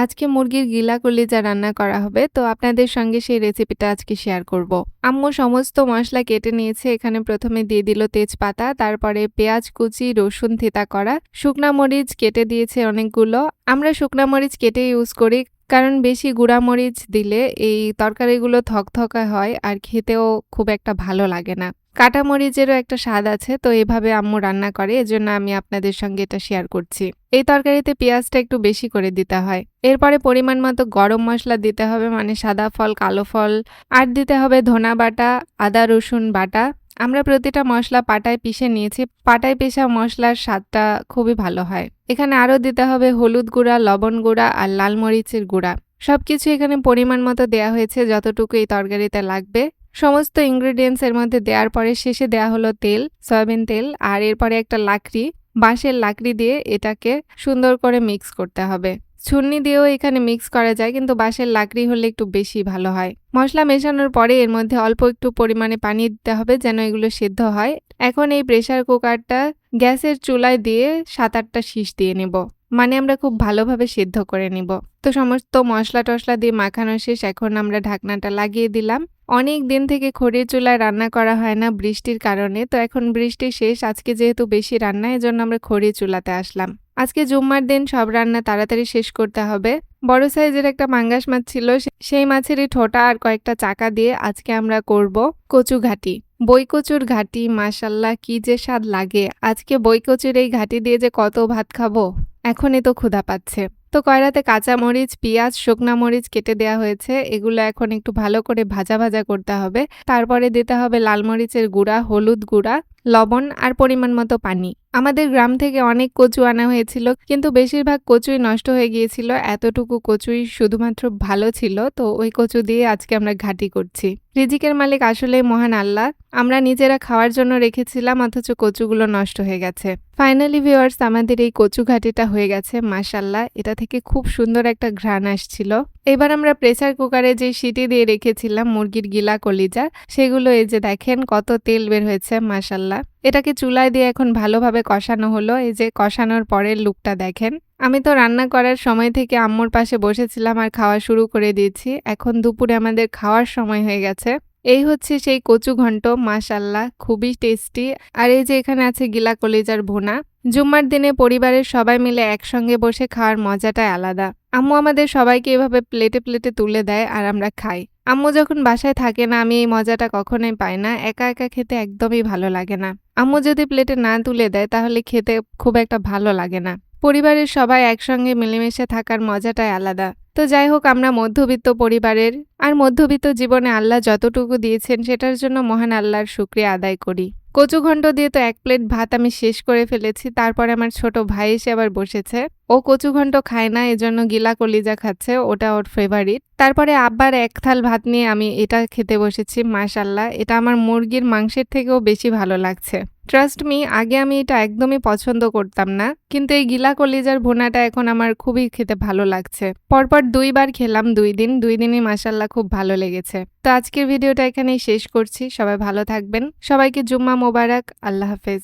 আজকে মুরগির গিলা কলিজা রান্না করা হবে, তো আপনাদের সঙ্গে সেই রেসিপিটা আজকে শেয়ার করব। আম্মু সমস্ত মশলা কেটে নিয়েছে। এখানে প্রথমে দিয়ে দিল তেজপাতা, তারপরে পেঁয়াজ কুচি, রসুন থেতা করা, শুকনা মরিচ কেটে দিয়েছে অনেকগুলো। আমরা শুকনা মরিচ কেটে ইউজ করি, কারণ বেশি গুঁড়া মরিচ দিলে এই তরকারিগুলো থকথকা হয় আর খেতেও খুব একটা ভালো লাগে না। কাটা মরিচেরও একটা স্বাদ আছে, তো এভাবে আম্মু রান্না করে, এজন্য আমি আপনাদের সঙ্গে এটা শেয়ার করছি। এই তরকারিতে পেঁয়াজটা একটু বেশি করে দিতে হয়। এরপরে পরিমাণ মতো গরম মশলা দিতে হবে, মানে সাদা ফল, কালো ফল, আর দিতে হবে ধনা বাটা, আদা রসুন বাটা। আমরা প্রতিটা মশলা পাটায় পিষে নিয়েছি। পাটায় পেষা মশলার স্বাদটা খুবই ভালো হয়। এখানে আরও দিতে হবে হলুদ গুঁড়া, লবণ গুঁড়া আর লাল মরিচের গুঁড়া। সবকিছু এখানে পরিমাণ মতো দেয়া হয়েছে, যতটুকু এই তরকারিতে লাগবে। সমস্ত ইনগ্রিডিয়েন্টস এর মধ্যে দেওয়ার পরে শেষে দেয়া হলো তেল, সয়াবিন তেল, আর এরপরে একটা লাকড়ি, বাঁশের লাকড়ি দিয়ে এটাকে সুন্দর করে মিক্স করতে হবে। ছুন্নি দিয়েও এখানে মিক্স করা যায়, কিন্তু বাঁশের লাকড়ি হলে একটু বেশি ভালো হয়। মশলা মেশানোর পরে এর মধ্যে অল্প একটু পরিমাণে পানি দিতে হবে, যেন এগুলো সিদ্ধ হয়। এখন এই প্রেসার কুকারটা গ্যাসের চুলায় দিয়ে 7-8টা শীষ দিয়ে নেব, মানে আমরা খুব ভালোভাবে সিদ্ধ করে নিব। তো সমস্ত মশলা টশলা দিয়ে মাখানো শেষ। এখন আমরা ঢাকনাটা লাগিয়ে দিলাম। অনেক দিন থেকে খড়ির চুলায় রান্না করা হয় না বৃষ্টির কারণে, তো এখন বৃষ্টি শেষ। আজকে যেহেতু বেশি রান্না, এজন্য আমরা খড়ির চুলাতে আসলাম। আজকে জুম্মার দিন সব রান্না তাড়াতাড়ি শেষ করতে হবে। বড় সাইজের একটা পাঙ্গাস মাছ ছিল, সেই মাছেরই ঠোঁটা আর কয়েকটা চাকা দিয়ে আজকে আমরা করব কচু ঘাটি। বই কচুর ঘাটি, মাশাল্লাহ কি যে স্বাদ লাগে। আজকে বই কচুর এই ঘাটি দিয়ে যে কত ভাত খাবো, এখনই তো ক্ষুধা পাচ্ছে। তো কড়াইতে কাঁচা মরিচ, পেঁয়াজ, শুকনা মরিচ কেটে দেওয়া হয়েছে। এগুলো এখন একটু ভালো করে ভাজা ভাজা করতে হবে। তারপরে দিতে হবে লাল মরিচের গুঁড়া, হলুদ গুঁড়া, লবণ আর পরিমাণ মতো পানি। আমাদের গ্রাম থেকে অনেক কচু আনা হয়েছিল, কিন্তু বেশিরভাগ কচুই নষ্ট হয়ে গিয়েছিল। এতটুকু কচুই শুধুমাত্র ভালো ছিল, তো ওই কচু দিয়ে আজকে আমরা ঘাটি করছি। রিজিকের মালিক আসলেই মহান আল্লাহ। আমরা নিজেরা খাওয়ার জন্য রেখেছিলাম, অথচ কচুগুলো নষ্ট হয়ে গেছে। ফাইনালি ভিউয়ার্স, আমাদের এই কচু ঘাটিটা হয়ে গেছে। মাশাল্লাহ, এটা থেকে খুব সুন্দর একটা ঘ্রাণ আসছিল। এবার আমরা প্রেসার কুকারে যে সিটি দিয়ে রেখেছিলাম মুরগির গিলা কলিজা, সেগুলো এই যে দেখেন কত তেল বের হয়েছে। মাশাল্লাহ, এটাকে চুলায় দিয়ে এখন ভালোভাবে কষানো হলো। এই যে কষানোর পরের লুকটা দেখেন। আমি তো রান্না করার সময় থেকে আম্মুর পাশে বসেছিলাম আর খাওয়া শুরু করে দিয়েছি। এখন দুপুরে আমাদের খাওয়ার সময় হয়ে গেছে। এই হচ্ছে সেই কচু ঘন্ট। মাশাল্লাহ, খুবই টেস্টি। আর এই যে এখানে আছে গিলা কলিজার ভুনা। জুম্মার দিনে পরিবারের সবাই মিলে একসঙ্গে বসে খাওয়ার মজাটাই আলাদা। আম্মু আমাদের সবাইকে এভাবে প্লেটে প্লেটে তুলে দেয় আর আমরা খাই। আম্মু যখন বাসায় থাকে না, আমি এই মজাটা কখনোই পাই না। একা একা খেতে একদমই ভালো লাগে না। আম্মু যদি প্লেটে না তুলে দেয়, তাহলে খেতে খুব একটা ভালো লাগে না। পরিবারের সবাই একসঙ্গে মিলেমিশে থাকার মজাটাই আলাদা। তো যাই হোক, আমরা মধ্যবিত্ত পরিবারের, আর মধ্যবিত্ত জীবনে আল্লাহ যতটুকু দিয়েছেন সেটার জন্য মহান আল্লাহর শুকরিয়া আদায় করি। কচু ঘন্ট দিয়ে তো 1 প্লেট ভাত আমি শেষ করে ফেলেছি। তারপরে আমার ছোট ভাই এসে আবার বসেছে। ও কচু ঘন্ট খায় না, এজন্য গিলা কলিজা খাচ্ছে, ওটা ওর ফেভারিট। তারপরে আবার 1 থাল ভাত নিয়ে আমি এটা খেতে বসেছি। মাশাল্লাহ, এটা আমার মুরগির মাংসের থেকেও বেশি ভালো লাগছে। ট্রাস্ট মি, আগে আমি এটা একদমই পছন্দ করতাম না, কিন্তু এই গিলা কলিজার ভুনাটা এখন আমার খুবই খেতে ভালো লাগছে। পরপর 2 বার খেলাম, 2 দিনই মাশাল্লাহ খুব ভালো লেগেছে। তো আজকের ভিডিওটা এখানেই শেষ করছি। সবাই ভালো থাকবেন। সবাইকে জুম্মা মোবারক। আল্লাহ হাফেজ।